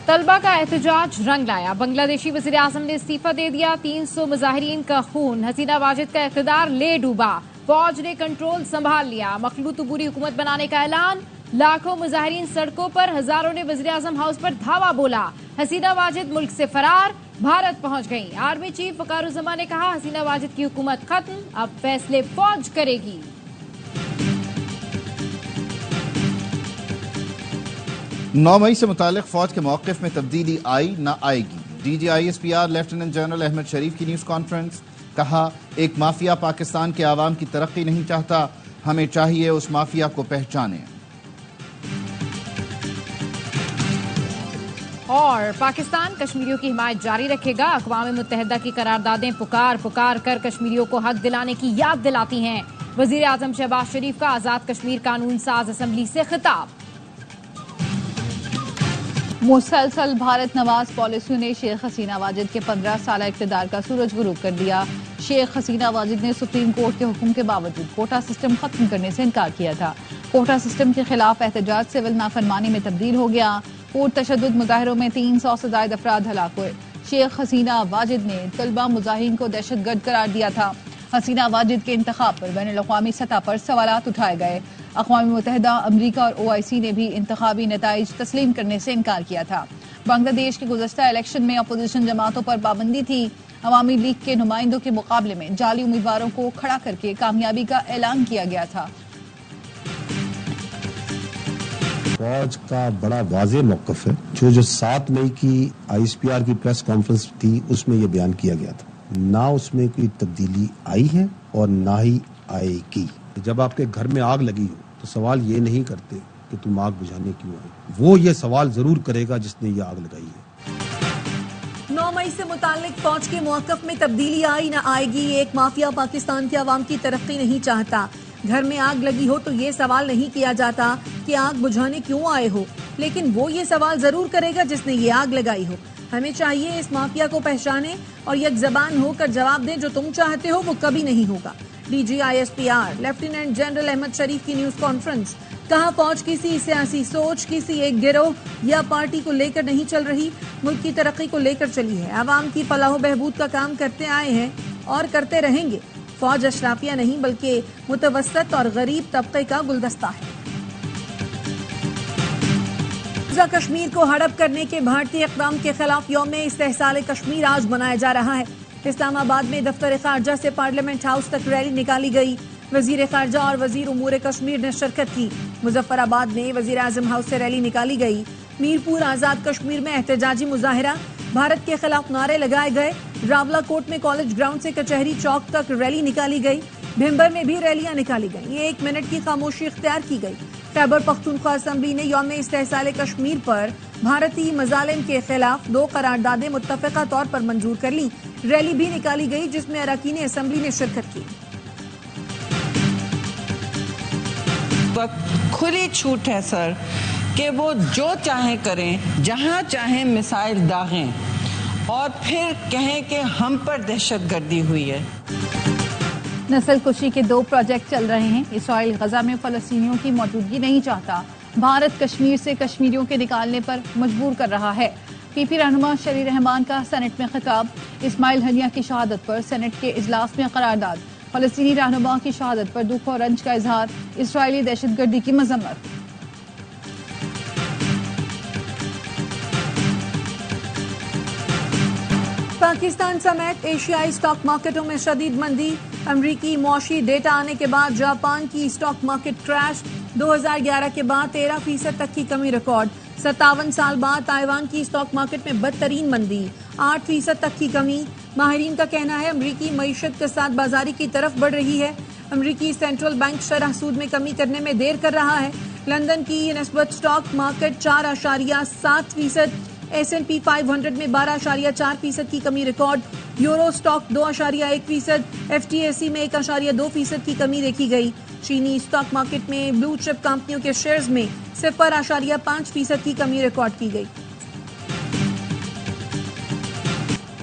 तलबा का एहतजाज रंग लाया। बांग्लादेशी वज़ीर आज़म ने इस्तीफा दे दिया। 300 मुजाहिरीन का खून। हसीना वाजिद का इक़्तिदार ले डूबा। फौज ने कंट्रोल संभाल लिया। मखलूत अबूरी हुकूमत बनाने का ऐलान। लाखों मुजाहिरीन सड़कों पर, हजारों ने वज़ीर आज़म हाउस पर धावा बोला। हसीना वाजिद मुल्क से फरार, भारत पहुंच गई। आर्मी चीफ वकारुज़्ज़मा ने कहा, हसीना वाजिद की हुकूमत खत्म, अब फैसले फौज करेगी। 9 मई से मुतालिक फौज के मौक़िफ़ में तब्दीली आई न आएगी। DGISPR लेफ्टिनेंट जनरल अहमद शरीफ की न्यूज़ कॉन्फ्रेंस। कहा, एक माफिया पाकिस्तान के आवाम की तरक्की नहीं चाहता, हमें चाहिए उस माफिया को पहचानें। और पाकिस्तान कश्मीरियों की हिमायत जारी रखेगा। अक़वाम मुत्तहिदा की करारदादें पुकार पुकार कर कश्मीरियों को हक दिलाने की याद दिलाती हैं। वज़ीर आज़म शहबाज शरीफ का आज़ाद कश्मीर कानून साज असम्बली से खिताब। मुसलसल भारत नवाज पॉलिसियों ने शेख हसीना वाजिद के 15 साल इक़्तिदार का सूरज गुरूब कर दिया। शेख हसीना वाजिद ने सुप्रीम कोर्ट के हुक्म के बावजूद कोटा सिस्टम खत्म करने से इनकार किया था। कोटा सिस्टम के खिलाफ एहतजाज सिविल नाफरमानी में तब्दील हो गया। पुरतशद्दुद मुजाहिरों में 300 से ज़ायद अफराद हलाक हुए। शेख हसीना वाजिद ने तलबा मुजाहिरीन को दहशतगर्द करार दिया था। हसीना वाजिद के इंतखाब पर बैनुल-अक़वामी सतह पर सवालात उठाए गए। अक़वाम मुत्तहिदा, अमरीका और OIC ने भी इंतखाबी नताइज तस्लीम करने से इनकार किया था। बांग्लादेश के गुज़श्ता इलेक्शन में अपोजिशन जमातों पर पाबंदी थी। अवामी लीग के नुमाइंदों के मुकाबले में जाली उम्मीदवारों को खड़ा करके कामयाबी का ऐलान किया गया था। फौज का बड़ा वाज़ेह मौक़िफ़ है। जो 7 मई की ISPR की प्रेस कॉन्फ्रेंस थी उसमें यह बयान किया गया था। ना उसमें कोई तब्दीली आई है और ना ही आएगी। जब आपके घर में आग लगी हो तो सवाल ये नहीं करते कि तुम आग बुझाने क्यों आए, वो ये सवाल जरूर करेगा जिसने ये आग लगाई है। 9 मई से मुताल्लिक फौज के मौक़िफ़ में तब्दीली आई ना आएगी। एक माफिया पाकिस्तान के अवाम की तरक्की नहीं चाहता। घर में आग लगी हो तो ये सवाल नहीं किया जाता कि आग बुझाने क्यों आए हो, लेकिन वो ये सवाल जरूर करेगा जिसने ये आग लगाई हो। हमें चाहिए इस माफिया को पहचाने और एक जबान होकर जवाब दें, जो तुम चाहते हो वो कभी नहीं होगा। DGISPR लेफ्टिनेंट जनरल अहमद शरीफ की न्यूज कॉन्फ्रेंस। कहा, फौज किसी सियासी सोच, किसी एक गिरोह या पार्टी को लेकर नहीं चल रही, मुल्क की तरक्की को लेकर चली है। आवाम की फलाह बहबूद का काम करते आए हैं और करते रहेंगे। फौज अशराफिया नहीं बल्कि मुतवस्सत और गरीब तबके का गुलदस्ता है। कश्मीर को हड़प करने के भारतीय इक़दाम के खिलाफ यौम इस्तेहसाल कश्मीर आज मनाया जा रहा है। इस्लामाबाद में दफ्तर खारजा से पार्लियामेंट हाउस तक रैली निकाली गई। वजीर खारजा और वजीर उमूर कश्मीर ने शिरकत की। मुजफ्फराबाद में वजीर आजम हाउस से रैली निकाली गई। मीरपुर आजाद कश्मीर में एहतजाजी मुजाहिरा, भारत के खिलाफ नारे लगाए गए। रावलाकोट में कॉलेज ग्राउंड से कचहरी चौक तक रैली निकाली गई। भिम्बर में भी रैलियां निकाली गई। 1 मिनट की खामोशी इख्तियार की गई। खैबर पख्तूनख्वा असम्बली ने यौम इस्तेहसाल कश्मीर पर भारतीय मजालिम के खिलाफ 2 करारदादें मुत्तफ़िक़ा तौर पर मंजूर कर ली। रैली भी निकाली गई जिसमें अरकान असम्बली ने शिरकत की। खुली छूट है सर कि वो जो चाहे करें, जहां चाहे मिसाइल दागें और फिर कहें कि हम पर दहशतगर्दी हुई है। नस्ल कुशी के 2 प्रोजेक्ट चल रहे हैं। इसराइल गजा में फलस्तीनियों की मौजूदगी नहीं चाहता। भारत कश्मीर से कश्मीरियों के निकालने पर मजबूर कर रहा है। PP रहनुमा शरी रहमान का सेनेट में खिताब। इस्माइल हनिया की शहादत पर सेनेट के इजलास में करारदाद। फलस्तीनी रहनुमा की शहादत पर दुख और रंज का इजहार। इसराइली दहशतगर्दी की मजम्मत। पाकिस्तान समेत एशियाई स्टॉक मार्केटों में शदीद मंदी। अमरीकी मौशी डेटा आने के बाद जापान की स्टॉक मार्केट क्रैश। 2011 के बाद 13% तक की कमी रिकॉर्ड। 57 साल बाद ताइवान की स्टॉक मार्केट में बदतरीन मंदी, 8% तक की कमी। माहिरीन का कहना है अमरीकी मईशत के साथ बाजारी की तरफ बढ़ रही है। अमरीकी सेंट्रल बैंक शरह सूद में कमी करने में देर कर रहा है। लंदन की निस्बत स्टॉक मार्केट 4.7%, S&P 500 में 12.4% की कमी रिकॉर्ड। यूरो स्टॉक 2.1%, FTSE में 1.2% की कमी देखी गई। चीनी स्टॉक मार्केट में ब्लू चिप कंपनियों के शेयर्स में 0.5% की कमी रिकॉर्ड की गई।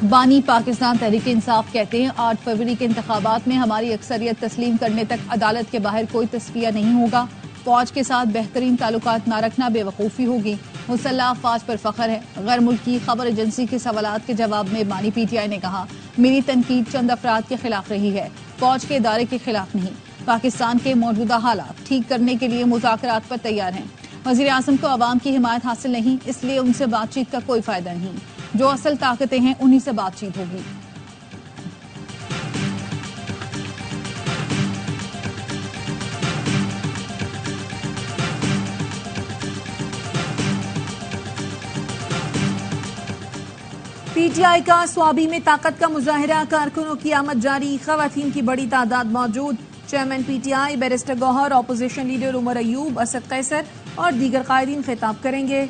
बानी पाकिस्तान तहरीक इंसाफ कहते हैं 8 फरवरी के इंतखाबात में हमारी अक्सरियत तस्लीम करने तक अदालत के बाहर कोई तस्फिया नहीं होगा। फौज के साथ बेहतरीन ताल्लुकात न रखना बेवकूफ़ी होगी। मुसल्लह अफवाज पर फख्र है। गैर मुल्की खबर एजेंसी के सवालात के जवाब में बानी PTI ने कहा, मेरी तनकीद चंद अफराद के खिलाफ रही है, फौज के इदारे के खिलाफ नहीं। पाकिस्तान के मौजूदा हालात ठीक करने के लिए मुज़ाकरात पर तैयार हैं। वज़ीर आज़म को अवाम की हिमायत हासिल नहीं, इसलिए उनसे बातचीत का कोई फायदा नहीं। जो असल ताकतें हैं उन्हीं से बातचीत होगी। PTI का स्वाबी में ताकत का मुजाहिरा, कारकुनों की आमद जारी, खवातीन की बड़ी तादाद मौजूद। Chairman PTI barrister Gohar, opposition leader Umar Ayub, Asad Qaiser और दीगर कायदीन खिताब करेंगे।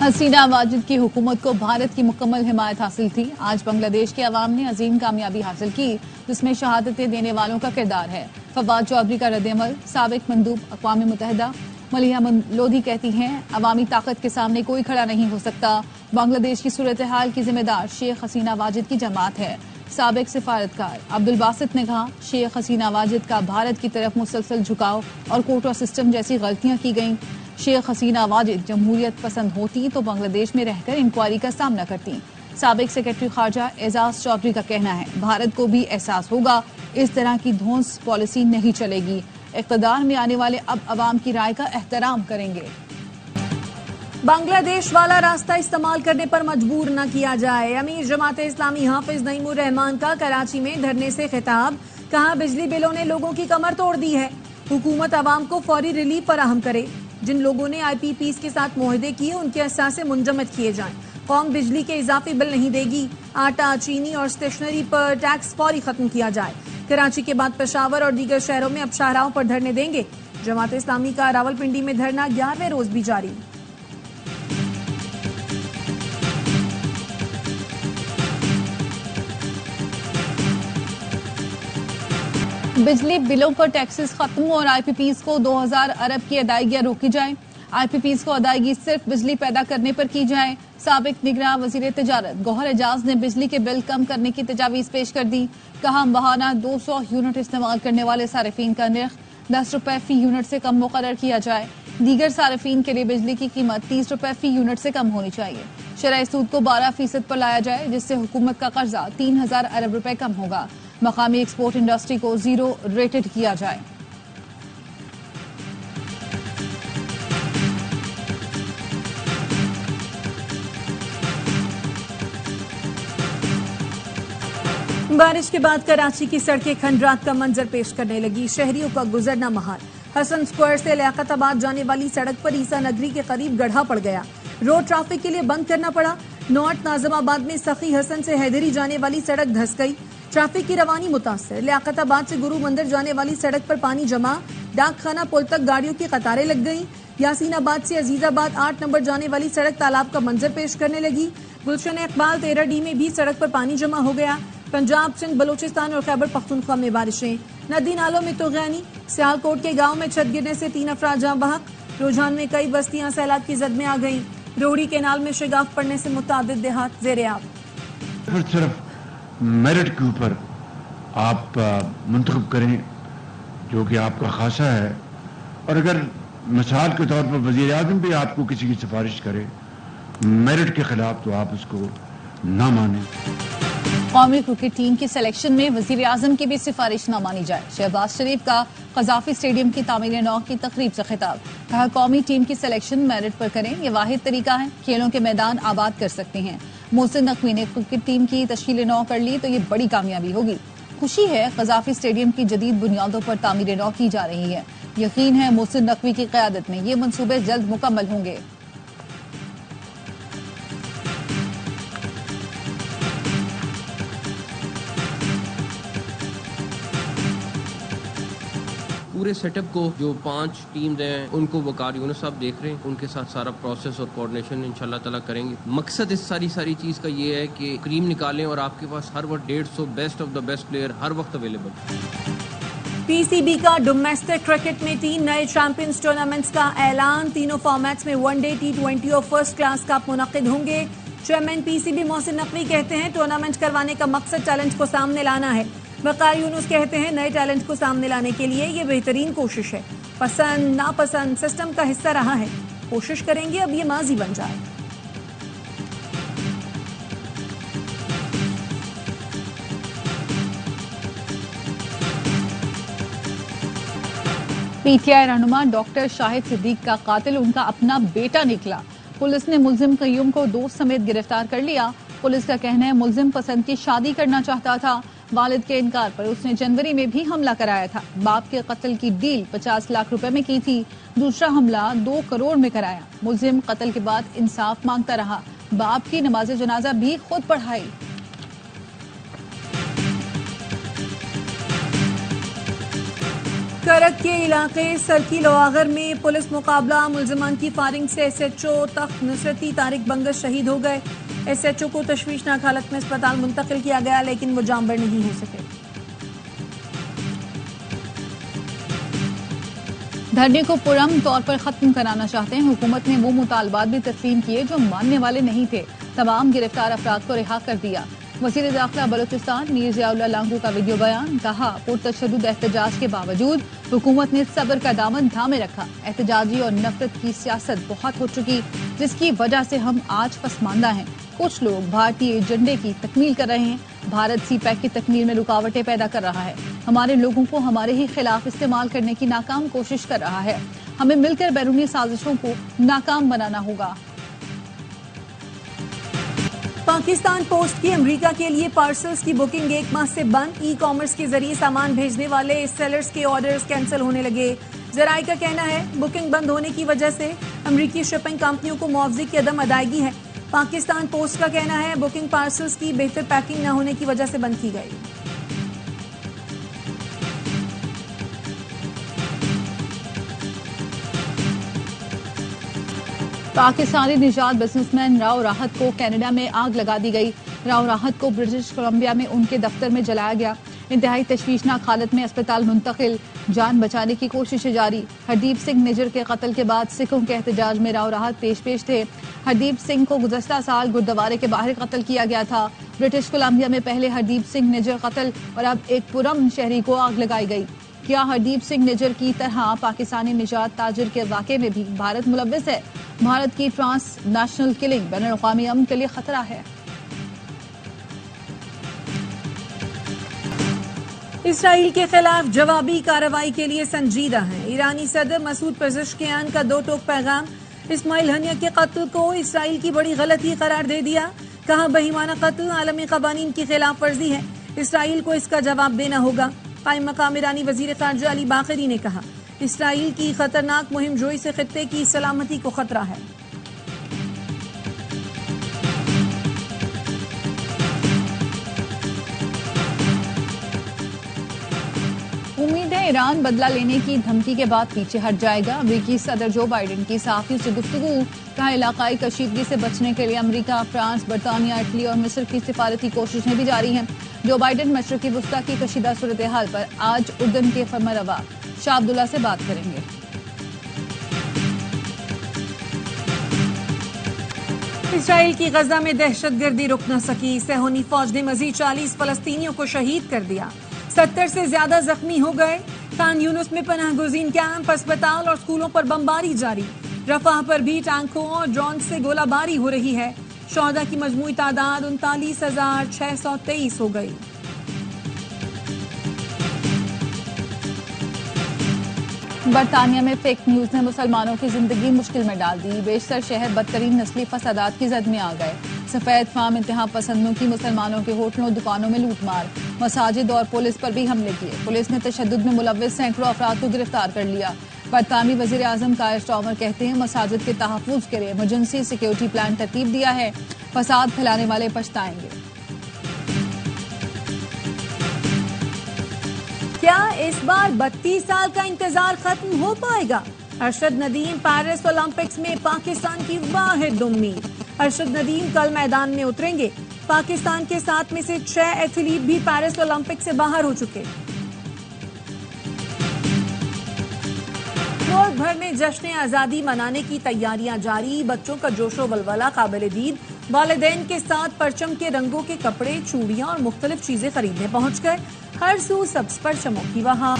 हसीना वाजिद की हुकूमत को भारत की मुकम्मल हिमायत हासिल थी। आज बांग्लादेश के अवाम ने अजीम कामयाबी हासिल की, जिसमें शहादतें देने वालों का किरदार है। फवाद चौधरी का रद्द-ए-अमल, साबिक मंदूब अक़वाम मुत्तहिदा मलिहा लोधी कहती हैं, अवामी ताकत के सामने कोई खड़ा नहीं हो सकता। बांग्लादेश की सूरत हाल की जिम्मेदार शेख हसीना वाजिद की जमात है। साबिक सिफारतकार अब्दुल बासित ने कहा, शेख हसीना वाजिद का भारत की तरफ मुसलसल झुकाव और कोटा सिस्टम जैसी गलतियां की गईं। शेख हसीना वाजिद जमहूरियत पसंद होती तो बांग्लादेश में रहकर इंक्वायरी का सामना करती। साबिक सेक्रेटरी खारजा एजाज चौधरी का कहना है, भारत को भी एहसास होगा इस तरह की धौंस पॉलिसी नहीं चलेगी। इक़्तिदार में आने वाले अब अवाम की राय का एहतराम करेंगे। बांग्लादेश वाला रास्ता इस्तेमाल करने पर मजबूर न किया जाए। अमीर जमाते इस्लामी हाफिज नईमुर रहमान का कराची में धरने से खिताब, कहा बिजली बिलों ने लोगों की कमर तोड़ दी है, हुकूमत अवाम को फौरी रिलीफ फराहम करे। जिन लोगों ने IPPs के साथ मुआहदे किए उनके असासे मुंजमद किए जाएं। कौम बिजली के इजाफी बिल नहीं देगी। आटा, चीनी और स्टेशनरी पर टैक्स फौरी खत्म किया जाए। कराची के बाद पेशावर और दीगर शहरों में अब शाहराहों पर धरने देंगे। जमात इस्लामी का रावलपिंडी में धरना 11वें रोज भी जारी। बिजली बिलों पर टैक्सेस खत्म और IPPs को 2000 अरब की अदायगियां रोकी जाए। IPPs को अदायगी सिर्फ बिजली पैदा करने पर की जाए। साबिक निगरान वजीर तिजारत गौहर एजाज ने बिजली के बिल कम करने की तजावीज पेश कर दी। कहा, बहाना 200 यूनिट इस्तेमाल करने वाले सारिफीन का निर्ख 10 रुपए फी यूनिट से कम मुकर्रर किया जाए। दीगर सारिफीन के लिए बिजली की कीमत 30 रुपए फी यूनिट से कम होनी चाहिए। शरह सूद को 12% पर लाया जाए, जिससे हुकूमत का कर्जा 3000 अरब रुपए कम होगा। मकामी एक्सपोर्ट इंडस्ट्री को 0 रेटेड किया जाए। बारिश के बाद कराची की सड़कें खंडरात का मंजर पेश करने लगी। शहरियों का गुजरना महाल। हसन स्क्वायर से लियाकताबाद जाने वाली सड़क पर ईसा नगरी के करीब गड्ढा पड़ गया, रोड ट्रैफिक के लिए बंद करना पड़ा। नॉर्थ नाजमाबाद में सखी हसन से हैदरी जाने वाली सड़क धंस गई, ट्रैफिक की रवानी मुतासर। लियाकताबाद से गुरु मंदिर जाने वाली सड़क पर पानी जमा, डाक खाना पुल तक गाड़ियों की कतारें लग गईं। यासीनाबाद से अजीजाबाद 8 नंबर जाने वाली सड़क तालाब का मंजर पेश करने लगी। गुलशन इकबाल 13D में भी सड़क पर पानी जमा हो गया। पंजाब, सिंध, बलूचिस्तान और खैबर पख्तूनख्वा में बारिशें। नदी नालों में तूग़यानी। सियालकोट के गांव में छत गिरने से 3 अफराद जाँ बहक। रुझान में कई बस्तियां सैलाब की जद में आ गईं। रोहड़ी केनाल में शिगाफ पड़ने से मुतादिद देहात ज़ेर-ए-आब। सिर्फ मेरिट के ऊपर आप मुंतखब करें जो कि आपका खासा है, और अगर मिसाल के तौर पर वज़ीर आज़म भी आपको किसी की सिफारिश करे मेरिट के खिलाफ, तो आप उसको ना माने। कौमी क्रिकेट टीम की सिलेक्शन में वज़ीर आज़म की भी सिफारिश न मानी जाए। शहबाज शरीफ का क़ज़ाफ़ी स्टेडियम की तामीर नौ की तकरीब से खिताब। कहा, कौमी टीम की सिलेक्शन मेरिट पर करें, ये वाहिद तरीका है, खेलों के मैदान आबाद कर सकते हैं। मोहसिन नकवी ने क्रिकेट टीम की तश्कील नौ कर ली तो ये बड़ी कामयाबी होगी। खुशी है, क़ज़ाफ़ी स्टेडियम की जदीद बुनियादों पर तामीर नौ की जा रही है। यकीन है मोहसिन नकवी की क़यादत में ये मनसूबे जल्द मुकम्मल होंगे। पूरे सेटअप को जो 5 टीम्स हैं उनको वकार यूनुस साहब देख रहे हैं, उनके साथ सारा प्रोसेस और कोऑर्डिनेशन इंशाल्लाह ताला करेंगे। मकसद इस सारी चीज़ का ये है कि क्रीम निकालें और आपके पास हर वक्त 150 best of the best player हर वक्त अवेलेबल। PCB का डोमेस्टिक क्रिकेट में 3 नए चैंपियंस टूर्नामेंट्स का ऐलान। तीनों फॉर्मेट्स में वनडे, T20 और फर्स्ट क्लास कप मुनक्किद होंगे। चेयरमैन PCB मोहसिन नकवी कहते हैं, टूर्नामेंट करवाने का मकसद चैलेंज को सामने लाना है। वकार यूनुस कहते हैं नए टैलेंट को सामने लाने के लिए ये बेहतरीन कोशिश है। पसंद नापसंद सिस्टम का हिस्सा रहा है, कोशिश करेंगे अब ये माजी बन जाए। पीटीआई रहनुमा डॉक्टर शाहिद सिद्दीक का कातिल उनका अपना बेटा निकला। पुलिस ने मुलजिम कय्यूम को दोस्त समेत गिरफ्तार कर लिया। पुलिस का कहना है मुलजिम पसंद की शादी करना चाहता था। वालिद के इनकार पर उसने जनवरी में भी हमला कराया था। बाप के कत्ल की डील 50 लाख रुपए में की थी। दूसरा हमला 2 करोड़ में कराया। मुलजिम कत्ल के बाद इंसाफ मांगता रहा। बाप की नमाज जनाजा भी खुद पढ़ाई। करक के इलाके सरकी लोआगर में पुलिस मुकाबला, मुलजमान की फायरिंग से एसएचओ तख्त नुसरती तारिक बंगश शहीद हो गए। एसएचओ को तशवीशनाक हालत में अस्पताल मुंतकिल किया गया, लेकिन वो जामबर नहीं हो सके। धरने को पुरअमन तौर पर खत्म कराना चाहते हैं। हुकूमत ने वो मुतालबात भी तस्लीम किए जो मानने वाले नहीं थे। तमाम गिरफ्तार अफराद को रिहा कर दिया। वज़ीर दाखिला बलूचिस्तान मीर ज़ियाउल्लाह लांगू का वीडियो बयान, कहा पुरतशद्दुद एहतजाज के बावजूद हुकूमत ने सब्र का दामन थामे रखा। एहतजाजी और नफरत की सियासत बहुत हो चुकी, जिसकी वजह से हम आज पसमानदा हैं। कुछ लोग भारतीय एजेंडे की तकमील कर रहे हैं। भारत सीपैक की तकमील में रुकावटें पैदा कर रहा है। हमारे लोगों को हमारे ही खिलाफ इस्तेमाल करने की नाकाम कोशिश कर रहा है। हमें मिलकर बैरूनी साजिशों को नाकाम बनाना होगा। पाकिस्तान पोस्ट की अमेरिका के लिए पार्सल्स की बुकिंग 1 माह से बंद। ई कॉमर्स के जरिए सामान भेजने वाले सेलर्स के ऑर्डर्स कैंसिल होने लगे। जराये का कहना है बुकिंग बंद होने की वजह से अमेरिकी शिपिंग कंपनियों को मुआवजे की अदम अदायगी है। पाकिस्तान पोस्ट का कहना है बुकिंग पार्सल्स की बेहतर पैकिंग न होने की वजह से बंद की गई। पाकिस्तानी निजात बिजनेसमैन राव राहत को कनाडा में आग लगा दी गई। राव राहत को ब्रिटिश कोलंबिया में उनके दफ्तर में जलाया गया। इंतहाई तशवीशनाक हालत में अस्पताल मुंतकिल, जान बचाने की कोशिशें जारी। हरदीप सिंह निजर के कत्ल के बाद सिखों के एहतजाज में राव राहत पेश थे। हरदीप सिंह को गुज़श्ता साल गुरुद्वारे के बाहर कत्ल किया गया था। ब्रिटिश कोलंबिया में पहले हरदीप सिंह निजर कत्ल और अब एक पुरअमन शहरी को आग लगाई गई। क्या हरदीप सिंह निजर की तरह पाकिस्तानी निजात ताजिर के वाक़े में भी भारत मुलव्विस है? भारत की ट्रांस नेशनल किलिंग बैनुल-अक़वामी अमन के लिए खतरा है। इसराइल के खिलाफ जवाबी कार्रवाई के लिए संजीदा है। ईरानी सदर मसूद पेज़ेश्कियान का 2 टोक पैगाम। इस्माइल हनिया के कत्ल को इसराइल की बड़ी गलती करार दे दिया। कहा बहिमाना कत्ल आलमी क़वानीन की खिलाफ वर्जी है। इसराइल को इसका जवाब देना होगा। कायम मकाम ईरानी वज़ीर ख़ारजा अली बाक़री ने कहा इसराइल की खतरनाक मुहिम जोई से खित्ते की सलामती को खतरा है। उम्मीद है ईरान बदला लेने की धमकी के बाद पीछे हट जाएगा। अमेरिकी सदर जो बाइडेन की सहाफ़ियों से गुफ्तगू, कहा इलाकाई कशीदगी से बचने के लिए अमेरिका, फ्रांस, बरतानिया, इटली और मिस्र की सिफारती कोशिशें भी जारी हैं। जो बाइडेन मशरक़ी वुस्ता की कशीदा सूरत हाल पर आज उर्दन के फरमारवा शाह अब्दुल्ला से बात करेंगे। इसराइल की गजा में दहशतगर्दी रुक न सकी। सेहोनी फौज ने मजीद 40 फलस्तीनियों को शहीद कर दिया। 70 से ज्यादा जख्मी हो गए। खान यूनुस में पनाह गुज़ीन कैंप, अस्पताल और स्कूलों पर बमबारी जारी। रफाह पर भी टैंकों और ड्रोन से गोलाबारी हो रही है। शौहदा की मजमूई तादाद 39,623 हो गई। बरतानिया में फेक न्यूज ने मुसलमानों की जिंदगी मुश्किल में डाल दी। बेशतर शहर बदतरीन नस्ली फसादात की जद में आ गए। सफेद फार्म इंतहा पसंदों की मुसलमानों के होटलों और दुकानों में लूटमार, मसाजिद और पुलिस पर भी हमले किए। पुलिस ने तशद्दुद में मुलव्विस सैकड़ों अफराद को गिरफ्तार कर लिया। बरतानवी वजीर आजम कायर स्टार्मर कहते हैं मसाजिद के तहफ़्फ़ुज़ के लिए इमरजेंसी सिक्योरिटी प्लान तरतीब दिया है। फसाद फैलाने वाले पछताएंगे। क्या इस बार 32 साल का इंतजार खत्म हो पाएगा? अरशद नदीम पेरिस ओलंपिक्स में पाकिस्तान की वाहिद उम्मीद। अरशद नदीम कल मैदान में उतरेंगे। पाकिस्तान के 7 में से 6 एथलीट भी पेरिस ओलंपिक से बाहर हो चुके। मुल्क भर में जश्न आजादी मनाने की तैयारियां जारी। बच्चों का जोशो वलवला काबिल दीद। वालिदैन के साथ परचम के रंगों के कपड़े, चूड़ियां और मुख्तलिफ चीजें खरीदने पहुंच गए। हर सू सब्ज पर चमकी वहां।